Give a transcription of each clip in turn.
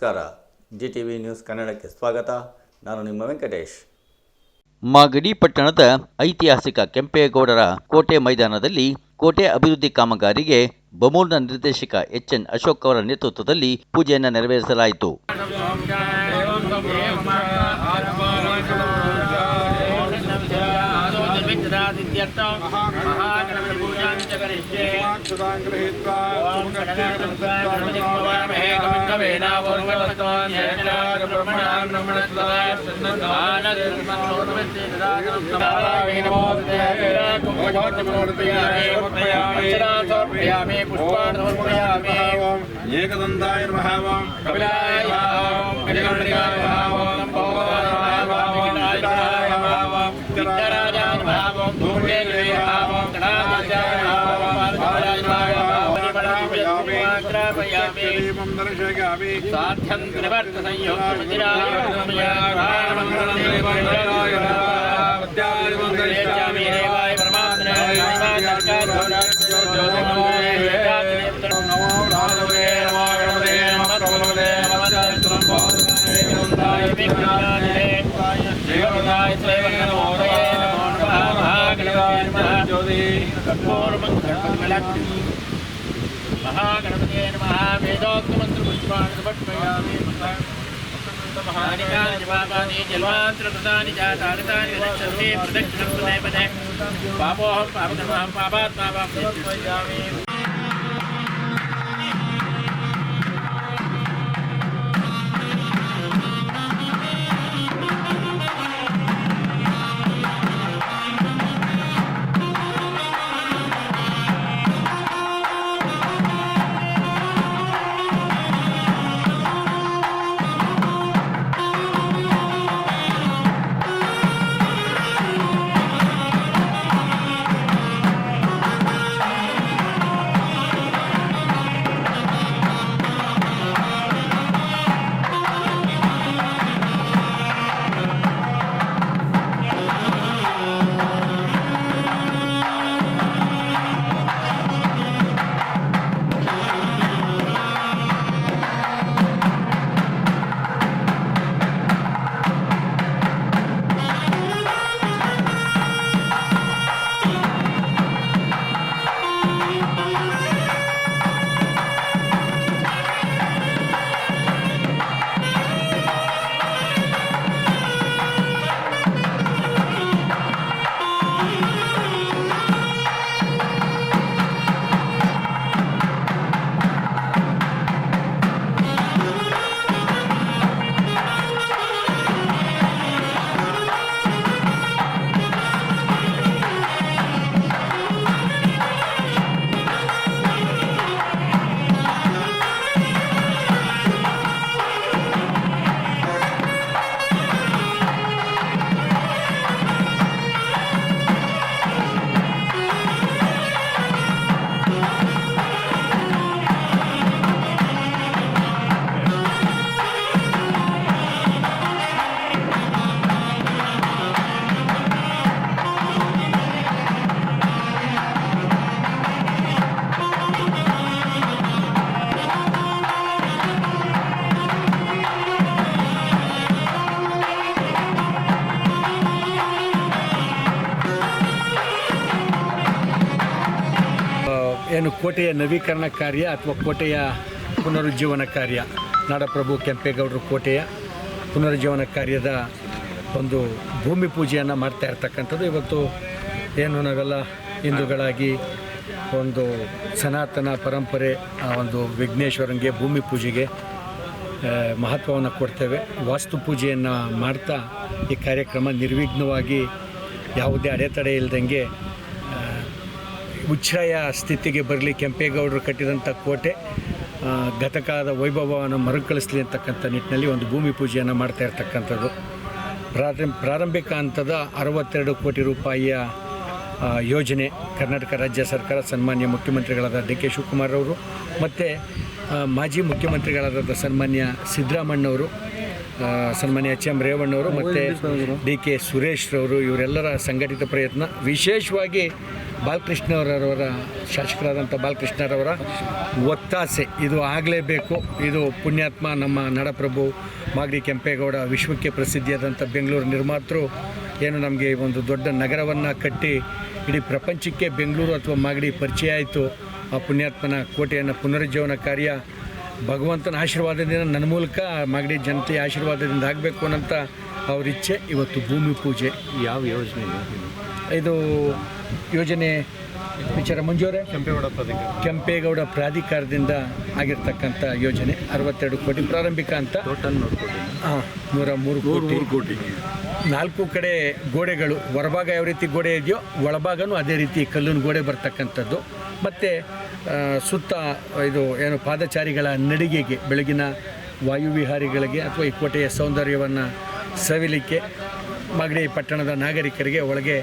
ನಮಸ್ಕಾರ. GTV news ಕನ್ನಡಕ್ಕೆ ಸ್ವಾಗತ. ನಾನು ನಿಮ್ಮ ವೆಂಕಟೇಶ್. ಮಾಗಡಿ ಪಟ್ಟಣದ ಐತಿಹಾಸಿಕ ಕೆಂಪೇಗೌಡರ ಕೋಟೆ ಮೈದಾನದಲ್ಲಿ ಕೋಟೆ ಅಭಿವೃದ್ಧಿ ಕಾಮಗಾರಿಗೆ ಬಮೂಲ್ನ ನಿರ್ದೇಶಕ HN ಅಶೋಕ್ ಅವರ ನೇತೃತ್ವದಲ್ಲಿ ಪೂಜೆಯನ್ನು ನೆರವೇರಿಸಲಾಯಿತು. ಏಕದಂತಾಯ ನಮಃ ಓಂ ಕಪಿಲಾಯ ನಮಃ ಓಂ ಗಜಗಣಪತಿಯಾಯ ನಮಃ ಓಂ ಲಂಬೋದರಾಯ ನಮಃ ಓಂ ವಿಘ್ನರಾಜಾಯ ನಮಃ ಓಂ ಧೂಮ್ರೇಂದ್ರಾಯ ನಮಃ ಓಂ ಗಣಾಧ್ಯಾಯ ನಮಃ ಓಂ ಪಾದರಾಯ ನಮಃ ಓಂ ದೀಪಂ ದರ್ಶಯಾಮಿ ಸಾಧ್ಯಂ ತ್ರಿವರ್ತ ಸಂಯೋಗಮಿತಿರಾಯ ದೇವಾಯ ಪರಮಾತ್ಮನೇ महागणपते नमः. वेदोक्तमंत्र पुष्पाणि समर्पयामि. महानिकानि जपापानि जन्मान्तरकृतानि जातानि रक्षन्ते प्रदक्षिणं पदे पदे पापोऽहं पापकर्महं पापात्मा वाप्स्यामि. ಏನು ಕೋಟೆಯ ನವೀಕರಣ ಕಾರ್ಯ ಅಥವಾ ಕೋಟೆಯ ಪುನರುಜ್ಜೀವನ ಕಾರ್ಯ, ನಾಡಪ್ರಭು ಕೆಂಪೇಗೌಡರು ಕೋಟೆಯ ಪುನರುಜ್ಜೀವನ ಕಾರ್ಯದ ಒಂದು ಭೂಮಿ ಪೂಜೆಯನ್ನು ಮಾಡ್ತಾ ಇರ್ತಕ್ಕಂಥದ್ದು. ಇವತ್ತು ಏನು ನಾವೆಲ್ಲ ಹಿಂದೂಗಳಾಗಿ ಒಂದು ಸನಾತನ ಪರಂಪರೆ ಒಂದು ವಿಘ್ನೇಶ್ವರನಿಗೆ ಭೂಮಿ ಪೂಜೆಗೆ ಮಹತ್ವವನ್ನು ಕೊಡ್ತೇವೆ. ವಾಸ್ತು ಪೂಜೆಯನ್ನು ಮಾಡ್ತಾ ಈ ಕಾರ್ಯಕ್ರಮ ನಿರ್ವಿಘ್ನವಾಗಿ ಯಾವುದೇ ಅಡೆತಡೆ ಇಲ್ಲದಂಗೆ ಉಚ್ಛ್ರಾಯ ಸ್ಥಿತಿಗೆ ಬರಲಿ, ಕೆಂಪೇಗೌಡರು ಕಟ್ಟಿದಂಥ ಕೋಟೆ ಗತಕಾಲದ ವೈಭವವನ್ನು ಮರುಕಳಿಸಲಿ ಅಂತಕ್ಕಂಥ ನಿಟ್ಟಿನಲ್ಲಿ ಒಂದು ಭೂಮಿ ಪೂಜೆಯನ್ನು ಮಾಡ್ತಾ ಇರ್ತಕ್ಕಂಥದ್ದು. ಪ್ರಾರಂಭಿಕ ಹಂತದ 62 ಕೋಟಿ ರೂಪಾಯಿಯ ಯೋಜನೆ ಕರ್ನಾಟಕ ರಾಜ್ಯ ಸರ್ಕಾರ ಸನ್ಮಾನ್ಯ ಮುಖ್ಯಮಂತ್ರಿಗಳಾದ DK ಶಿವಕುಮಾರ್ ಅವರು ಮತ್ತು ಮಾಜಿ ಮುಖ್ಯಮಂತ್ರಿಗಳಾದ ಸನ್ಮಾನ್ಯ ಸಿದ್ದರಾಮಣ್ಣವರು ಸನ್ಮಾನ್ಯ ಎಚ್ ಎಂ ರೇವಣ್ಣವರು ಮತ್ತು ಡಿ ಕೆ ಸುರೇಶ್ರವರು ಇವರೆಲ್ಲರ ಸಂಘಟಿತ ಪ್ರಯತ್ನ, ವಿಶೇಷವಾಗಿ ಬಾಲಕೃಷ್ಣರವರ ಶಾಸಕರಾದಂಥ ಬಾಲಕೃಷ್ಣರವರ ಒತ್ತಾಸೆ, ಇದು ಆಗಲೇಬೇಕು. ಇದು ಪುಣ್ಯಾತ್ಮ ನಮ್ಮ ನಾಡಪ್ರಭು ಮಾಗಡಿ ಕೆಂಪೇಗೌಡ ವಿಶ್ವಕ್ಕೆ ಪ್ರಸಿದ್ಧಿಯಾದಂಥ ಬೆಂಗಳೂರು ನಿರ್ಮಾತೃ ಏನು ನಮಗೆ ಒಂದು ದೊಡ್ಡ ನಗರವನ್ನು ಕಟ್ಟಿ ಇಡೀ ಪ್ರಪಂಚಕ್ಕೆ ಬೆಂಗಳೂರು ಅಥವಾ ಮಾಗಡಿ ಪರಿಚಯ ಆಯಿತು. ಆ ಪುಣ್ಯಾತ್ಮನ ಕೋಟೆಯನ್ನು ಪುನರುಜ್ಜೀವನ ಕಾರ್ಯ ಭಗವಂತನ ಆಶೀರ್ವಾದದಿಂದ ನನ್ನ ಮೂಲಕ ಮಾಗಡಿ ಜನತೆಯ ಆಶೀರ್ವಾದದಿಂದ ಆಗಬೇಕು ಅನ್ನೋಂಥ ಅವ್ರ ಇಚ್ಛೆ. ಇವತ್ತು ಭೂಮಿ ಪೂಜೆ. ಯಾವ ಯೋಜನೆ ಇದು ಯೋಜನೆ ವಿಚಾರ ಮಂಜೂರೇ ಕೆಂಪೇಗೌಡ ಪ್ರಾಧಿಕಾರದಿಂದ ಆಗಿರ್ತಕ್ಕಂಥ ಯೋಜನೆ. 62 ಕೋಟಿ ಪ್ರಾರಂಭಿಕ ಅಂತ. ಟೋಟಲ್ 103 ಕೋಟಿ. 4 ಕಡೆ ಗೋಡೆಗಳು, ಹೊರಭಾಗ ಯಾವ ರೀತಿ ಗೋಡೆ ಇದೆಯೋ ಒಳಭಾಗನೂ ಅದೇ ರೀತಿ ಕಲ್ಲಿನ ಗೋಡೆ ಬರ್ತಕ್ಕಂಥದ್ದು. ಮತ್ತು ಸುತ್ತ ಇದು ಏನು ಪಾದಚಾರಿಗಳ ನಡಿಗೆಗೆ, ಬೆಳಗಿನ ವಾಯುವಿಹಾರಿಗಳಿಗೆ ಅಥವಾ ಈ ಕೋಟೆಯ ಸೌಂದರ್ಯವನ್ನು ಸವಿಲಿಕ್ಕೆ, ಮಾಗಡಿ ಪಟ್ಟಣದ ನಾಗರಿಕರಿಗೆ ಒಳಗೆ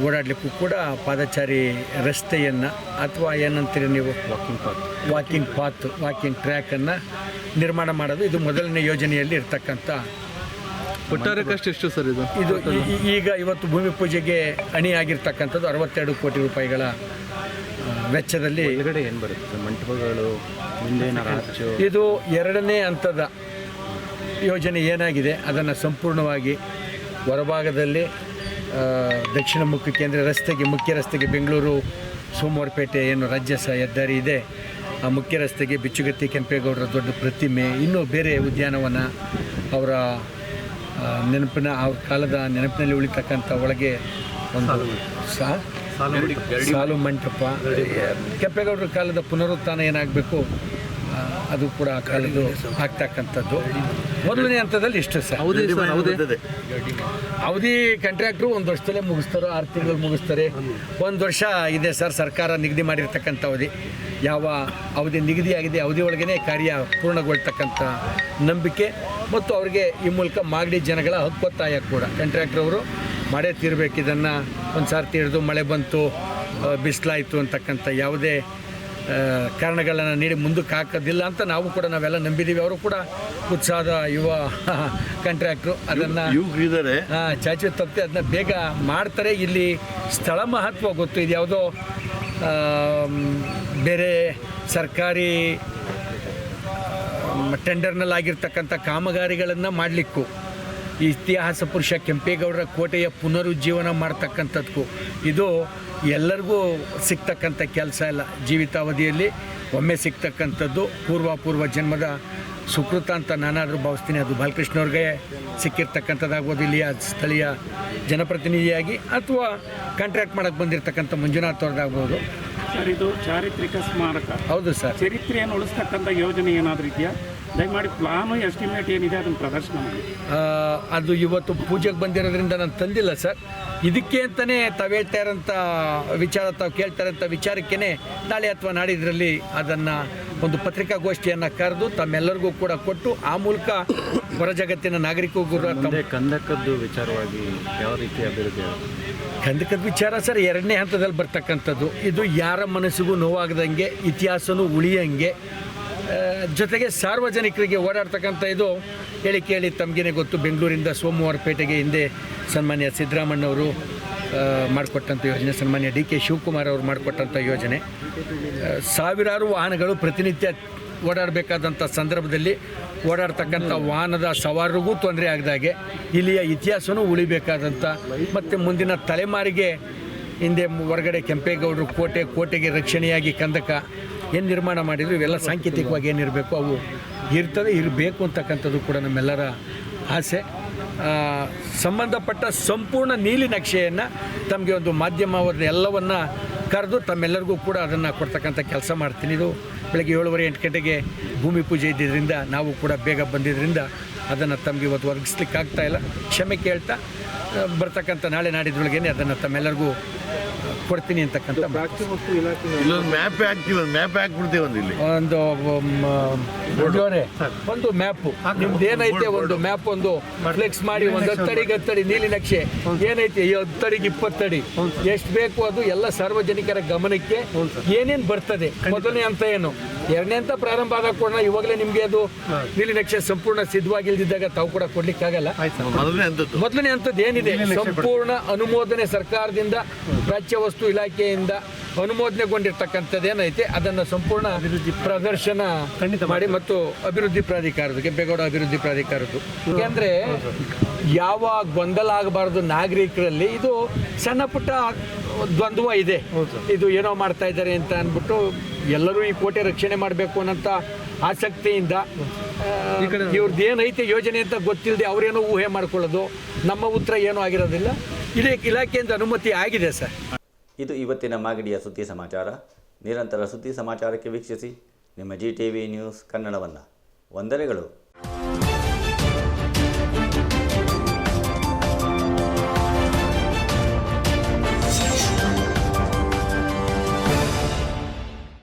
ಓಡಾಡಲಿಕ್ಕೂ ಕೂಡ ಪಾದಚಾರಿ ರಸ್ತೆಯನ್ನು ಅಥವಾ ಏನಂತೀರಿ ನೀವು, ವಾಕಿಂಗ್ ಟ್ರ್ಯಾಕನ್ನು ನಿರ್ಮಾಣ ಮಾಡೋದು ಇದು ಮೊದಲನೇ ಯೋಜನೆಯಲ್ಲಿ ಇರ್ತಕ್ಕಂಥ. ಒಟ್ಟಾರೆಕಷ್ಟು ಎಷ್ಟು ಸರ್ ಇದು? ಈಗ ಇವತ್ತು ಭೂಮಿ ಪೂಜೆಗೆ ಅಣಿಯಾಗಿರ್ತಕ್ಕಂಥದ್ದು 62 ಕೋಟಿ ರೂಪಾಯಿಗಳ ವೆಚ್ಚದಲ್ಲಿ. ಹೊರಗಡೆ ಏನು ಬರುತ್ತೆ? ಮಂಟಪಗಳು, ಮುಂದೇನ ರಾಜ್ಯ, ಇದು 2ನೇ ಹಂತದ ಯೋಜನೆ ಏನಾಗಿದೆ ಅದನ್ನು ಸಂಪೂರ್ಣವಾಗಿ ಹೊರಭಾಗದಲ್ಲಿ ದಕ್ಷಿಣ ಮುಖ ಕೇಂದ್ರ ರಸ್ತೆಗೆ, ಮುಖ್ಯ ರಸ್ತೆಗೆ, ಬೆಂಗಳೂರು ಸೋಮವಾರಪೇಟೆ ಏನು ರಾಜ್ಯ ಹೆದ್ದಾರಿ ಇದೆ ಆ ಮುಖ್ಯ ರಸ್ತೆಗೆ ಬಿಚ್ಚುಗತ್ತಿ ಕೆಂಪೇಗೌಡರ ದೊಡ್ಡ ಪ್ರತಿಮೆ, ಇನ್ನೂ ಬೇರೆ ಉದ್ಯಾನವನ, ಅವರ ನೆನಪಿನ ಅವ್ರ ಕಾಲದ ನೆನಪಿನಲ್ಲಿ ಉಳಿತಕ್ಕಂಥ ಒಳಗೆ ಒಂದು ಸಾಲು ಮಂಟಪ, ಕೆಂಪೇಗೌಡರ ಕಾಲದ ಪುನರುತ್ಥಾನ ಏನಾಗಬೇಕು ಅದು ಕೂಡ ಆ ಕಾಲದ್ದು ಆಗ್ತಕ್ಕಂಥದ್ದು. ಮೊದಲನೇ ಹಂತದಲ್ಲಿ ಇಷ್ಟು ಸರ್. ಅವಧಿ ಕಾಂಟ್ರಾಕ್ಟ್ರು 1 ವರ್ಷದಲ್ಲೇ ಮುಗಿಸ್ತಾರೋ, 6 ತಿಂಗಳು ಮುಗಿಸ್ತಾರೆ. 1 ವರ್ಷ ಇದೆ ಸರ್ ಸರ್ಕಾರ ನಿಗದಿ ಮಾಡಿರ್ತಕ್ಕಂಥ ಅವಧಿ. ಯಾವ ಅವಧಿ ನಿಗದಿಯಾಗಿದೆ ಅವಧಿ ಒಳಗೇ ಕಾರ್ಯ ಪೂರ್ಣಗೊಳ್ತಕ್ಕಂಥ ನಂಬಿಕೆ ಮತ್ತು ಅವರಿಗೆ ಈ ಮೂಲಕ ಮಾಗಡಿ ಜನಗಳ ಹಕ್ಕೊತ್ತಾಯ ಕೂಡ ಕಾಂಟ್ರಾಕ್ಟ್ರವರು ಮಾಡೇ ತೀರಬೇಕು. ಇದನ್ನು ಒಂದು ಸಾರ್ತಿ ಹಿಡಿದು ಮಳೆ ಬಂತು, ಬಿಸಿಲಾಯಿತು ಅಂತಕ್ಕಂಥ ಯಾವುದೇ ಕಾರಣಗಳನ್ನು ನೀಡಿ ಮುಂದಕ್ಕೆ ಹಾಕೋದಿಲ್ಲ ಅಂತ ನಾವೆಲ್ಲ ನಂಬಿದ್ದೀವಿ. ಅವರು ಕೂಡ ಉತ್ಸಾಹದ ಯುವ ಕಾಂಟ್ರಾಕ್ಟ್ರು, ಅದನ್ನು ಚಾಚು ತಪ್ಪಿ ಅದನ್ನ ಬೇಗ ಮಾಡ್ತಾರೆ. ಇಲ್ಲಿ ಸ್ಥಳ ಮಹತ್ವ ಗೊತ್ತು. ಇದು ಯಾವುದೋ ಬೇರೆ ಸರ್ಕಾರಿ ಟೆಂಡರ್ನಲ್ಲಾಗಿರ್ತಕ್ಕಂಥ ಕಾಮಗಾರಿಗಳನ್ನು ಮಾಡಲಿಕ್ಕೂ, ಈ ಇತಿಹಾಸ ಪುರುಷ ಕೆಂಪೇಗೌಡರ ಕೋಟೆಯ ಪುನರುಜ್ಜೀವನ ಮಾಡ್ತಕ್ಕಂಥದ್ದಕ್ಕೂ ಇದು ಎಲ್ಲರಿಗೂ ಸಿಗ್ತಕ್ಕಂಥ ಕೆಲಸ ಇಲ್ಲ. ಜೀವಿತಾವಧಿಯಲ್ಲಿ ಒಮ್ಮೆ ಸಿಗ್ತಕ್ಕಂಥದ್ದು ಪೂರ್ವ ಜನ್ಮದ ಸುಕೃತ ಅಂತ ನಾನಾದರೂ ಭಾವಿಸ್ತೀನಿ. ಅದು ಬಾಲಕೃಷ್ಣವ್ರಿಗೆ ಸಿಕ್ಕಿರ್ತಕ್ಕಂಥದ್ದಾಗ್ಬೋದು, ಇಲ್ಲಿಯ ಸ್ಥಳೀಯ ಜನಪ್ರತಿನಿಧಿಯಾಗಿ, ಅಥವಾ ಕಾಂಟ್ರಾಕ್ಟ್ ಮಾಡೋಕ್ಕೆ ಬಂದಿರತಕ್ಕಂಥ ಮಂಜುನಾಥ್ ಅವ್ರದ್ದಾಗ್ಬೋದು. ಸರ್, ಇದು ಚಾರಿತ್ರಿಕ ಸ್ಮಾರಕ. ಹೌದು ಸರ್. ಚರಿತ್ರೆಯನ್ನು ಉಳಿಸ್ತಕ್ಕಂಥ ಯೋಜನೆ ಏನಾದರೂ ಇದೆಯಾ? ದಯಮಾಡಿ ಪ್ಲಾನು ಎಸ್ಟಿಮೇಟ್ ಏನಿದೆ ಅದನ್ನು ಪ್ರದರ್ಶನ ಮಾಡಿ. ಅದು ಇವತ್ತು ಪೂಜೆಗೆ ಬಂದಿರೋದ್ರಿಂದ ನಾನು ತಂದಿಲ್ಲ ಸರ್. ಇದಕ್ಕೆ ಅಂತಲೇ ತಾವು ಹೇಳ್ತಾ ಇರೋಂಥ ವಿಚಾರ, ತಾವು ಕೇಳ್ತಾ ಇರೋಂಥ ವಿಚಾರಕ್ಕೇ ನಾಳೆ ಅಥವಾ ನಾಡಿದ್ರಲ್ಲಿ ಅದನ್ನು ಒಂದು ಪತ್ರಿಕಾಗೋಷ್ಠಿಯನ್ನು ಕರೆದು ತಮ್ಮೆಲ್ಲರಿಗೂ ಕೂಡ ಕೊಟ್ಟು ಆ ಮೂಲಕ ಹೊರ ಜಗತ್ತಿನ ನಾಗರಿಕರಿಗೂ ಕಂದಕದ್ದು ವಿಚಾರವಾಗಿ ಯಾವ ರೀತಿ ಅಭಿವೃದ್ಧಿ? ಕಂದಕದ ವಿಚಾರ ಸರ್ 2ನೇ ಹಂತದಲ್ಲಿ ಬರ್ತಕ್ಕಂಥದ್ದು. ಇದು ಯಾರ ಮನಸ್ಸಿಗೂ ನೋವಾಗದಂಗೆ, ಇತಿಹಾಸನೂ ಉಳಿಯಂಗೆ, ಜೊತೆಗೆ ಸಾರ್ವಜನಿಕರಿಗೆ ಓಡಾಡ್ತಕ್ಕಂಥ ಇದು ಕೇಳಿ ತಮಗೇನೆ ಗೊತ್ತು. ಬೆಂಗಳೂರಿಂದ ಸೋಮವಾರಪೇಟೆಗೆ ಹಿಂದೆ ಸನ್ಮಾನ್ಯ ಸಿದ್ದರಾಮಣ್ಣವರು ಮಾಡಿಕೊಟ್ಟಂಥ ಯೋಜನೆ, ಸನ್ಮಾನ್ಯ ಡಿ ಕೆ ಶಿವಕುಮಾರ್ ಅವರು ಮಾಡಿಕೊಟ್ಟಂಥ ಯೋಜನೆ. ಸಾವಿರಾರು ವಾಹನಗಳು ಪ್ರತಿನಿತ್ಯ ಓಡಾಡಬೇಕಾದಂಥ ಸಂದರ್ಭದಲ್ಲಿ ಓಡಾಡ್ತಕ್ಕಂಥ ವಾಹನದ ಸವಾರರಿಗೂ ತೊಂದರೆ ಆಗದಾಗೆ ಇಲ್ಲಿಯ ಇತಿಹಾಸವೂ ಉಳಿಬೇಕಾದಂಥ, ಮತ್ತು ಮುಂದಿನ ತಲೆಮಾರಿಗೆ ಹಿಂದೆ ಹೊರಗಡೆ ಕೆಂಪೇಗೌಡರು ಕೋಟೆಗೆ ರಕ್ಷಣೆಯಾಗಿ ಕಂದಕ ಏನು ನಿರ್ಮಾಣ ಮಾಡಿದ್ರು, ಇವೆಲ್ಲ ಸಾಂಕೇತಿಕವಾಗಿ ಏನಿರಬೇಕು ಅವು ಇರಬೇಕು ಅಂತಕ್ಕಂಥದ್ದು ಕೂಡ ನಮ್ಮೆಲ್ಲರ ಆಸೆ. ಸಂಬಂಧಪಟ್ಟ ಸಂಪೂರ್ಣ ನೀಲಿ ನಕ್ಷೆಯನ್ನು ತಮಗೆ ಒಂದು ಮಾಧ್ಯಮವಾದ ಎಲ್ಲವನ್ನು ಕರೆದು ತಮ್ಮೆಲ್ಲರಿಗೂ ಕೂಡ ಅದನ್ನು ಕೊಡ್ತಕ್ಕಂಥ ಕೆಲಸ ಮಾಡ್ತೀನಿ. ಇದು ಬೆಳಗ್ಗೆ 7:30-8 ಗಂಟೆಗೆ ಭೂಮಿ ಪೂಜೆ ಇದ್ದಿದ್ದರಿಂದ ನಾವು ಕೂಡ ಬೇಗ ಬಂದಿದ್ದರಿಂದ ಅದನ್ನು ತಮಗೆ ಇವತ್ತು ಒದಗಿಸ್ಲಿಕ್ಕೆ ಆಗ್ತಾಯಿಲ್ಲ, ಕ್ಷಮೆ ಕೇಳ್ತಾ ಬರ್ತಕ್ಕಂಥ ನಾಳೆ ನಾಡಿದ್ರೊಳಗೇನೆ ಅದನ್ನು ತಮ್ಮೆಲ್ಲರಿಗೂ ಕೊಡ್ತೀನಿ ಅಂತಕ್ಕಂಥ ಮ್ಯಾಪ್ ಹಾಕ್ಬಿಡ್ತೀವಿ. ಒಂದು ಮ್ಯಾಪು ನಿಮ್ದು ಏನೈತೆ, ಒಂದು ಮ್ಯಾಪ್ ಒಂದು ಫ್ಲೆಕ್ಸ್ ಮಾಡಿ, ಒಂದು 10 ಅಡಿ ನೀಲಿ ನಕ್ಷೆ ಏನೈತೆ, 10 ಅಡಿಗೆ 20 ಅಡಿ ಎಷ್ಟು ಬೇಕು ಅದು ಎಲ್ಲ ಸಾರ್ವಜನಿಕರ ಗಮನಕ್ಕೆ ಏನೇನು ಬರ್ತದೆ. ಮೊದಲನೇ ಅಂತ ಏನು ಎರಡನೇ ಹಂತ ಪ್ರಾರಂಭ ಆದಾಗ ಕೂಡ ಇವಾಗಲೇ ನಿಮಗೆ ಅದು ನೀಲಿ ನಕ್ಷೆ ಸಂಪೂರ್ಣ ಸಿದ್ಧವಾಗಿಲ್ದಿದ್ದಾಗ ತಾವು ಕೂಡ ಕೊಡ್ಲಿಕ್ಕಾಗಲ್ಲ. ಮೊದಲನೇ ಹಂತದ್ದು ಏನಿದೆ ಸಂಪೂರ್ಣ ಅನುಮೋದನೆ ಸರ್ಕಾರದಿಂದ ರಾಜ್ಯ ವಸ್ತು ಇಲಾಖೆಯಿಂದ ಅನುಮೋದನೆಗೊಂಡಿರ್ತಕ್ಕಂಥದ್ದು ಏನೈತೆ ಅದನ್ನು ಸಂಪೂರ್ಣ ಪ್ರದರ್ಶನ ಮಾಡಿ ಮತ್ತು ಅಭಿವೃದ್ಧಿ ಪ್ರಾಧಿಕಾರದ್ದು ಕೆಂಪೇಗೌಡ ಅಭಿವೃದ್ಧಿ ಪ್ರಾಧಿಕಾರದ್ದು. ಯಾಕೆಂದರೆ ಯಾವ ಗೊಂದಲ ಆಗಬಾರ್ದು ನಾಗರಿಕರಲ್ಲಿ. ಇದು ಸಣ್ಣ ಪುಟ್ಟ ದ್ವಂದ್ವ ಇದೆ, ಇದು ಏನೋ ಮಾಡ್ತಾ ಇದ್ದಾರೆ ಅಂತ ಅಂದ್ಬಿಟ್ಟು ಎಲ್ಲರೂ ಈ ಕೋಟೆ ರಕ್ಷಣೆ ಮಾಡಬೇಕು ಅನ್ನೋಂಥ ಆಸಕ್ತಿಯಿಂದ ಇವ್ರದ್ದು ಏನೈತೆ ಯೋಜನೆ ಅಂತ ಗೊತ್ತಿಲ್ಲದೆ ಅವರೇನೋ ಊಹೆ ಮಾಡ್ಕೊಳ್ಳೋದು, ನಮ್ಮ ಉತ್ತರ ಏನೂ ಆಗಿರೋದಿಲ್ಲ. ಇದೇ ಇಲಾಖೆಯಿಂದ ಅನುಮತಿ ಆಗಿದೆ ಸರ್. ಇದು ಇವತ್ತಿನ ಮಾಗಡಿಯ ಸುದ್ದಿ ಸಮಾಚಾರ. ನಿರಂತರ ಸುದ್ದಿ ಸಮಾಚಾರಕ್ಕೆ ವೀಕ್ಷಿಸಿ ನಿಮ್ಮ GTV ನ್ಯೂಸ್ ಕನ್ನಡವನ್ನು. ವಂದನೆಗಳು.